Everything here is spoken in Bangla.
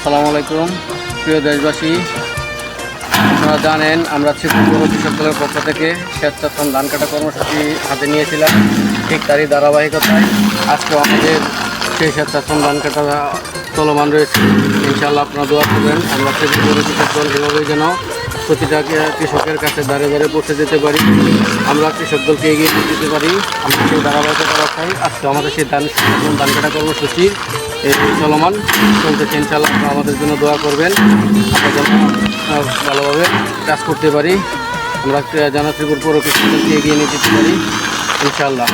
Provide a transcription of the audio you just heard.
আসসালামু আলাইকুম প্রিয় দেশবাসী, আপনারা জানেন আমরা শ্রীপুর কৃষক দলের পক্ষ থেকে স্বেচ্ছাশ্রম ধান কাটা কর্মসূচি হাতে নিয়েছিলাম। ঠিক তারই ধারাবাহিকতায় আজকেও আমাদের সেই স্বেচ্ছাশ্রম ধান কাটা চলমান রয়েছে। ইনশাআল্লাহ আপনারা দোয়া করবেন আমরা শ্রীপুর কৃষক দল এভাবেই যেন প্রতিটা কৃষকের কাছে দাঁড়ে দাঁড়িয়ে পৌঁছে যেতে পারি, আমরা কৃষক দলকে এগিয়ে নিয়ে যেতে পারি। আমরা সেই ধারাবাহিকতা রাখাই আজকে আমাদের সেই ধান কাটা কর্মসূচি চলমান চলতেছে। ইনশাআল্লাহ আপনারা আমাদের জন্য দোয়া করবেন, আমরা যেন ভালোভাবে কাজ করতে পারি, আমরা যেন শ্রীপুর পৌর কৃষক দলকে এগিয়ে নিয়ে যেতে পারি ইনশাআল্লাহ।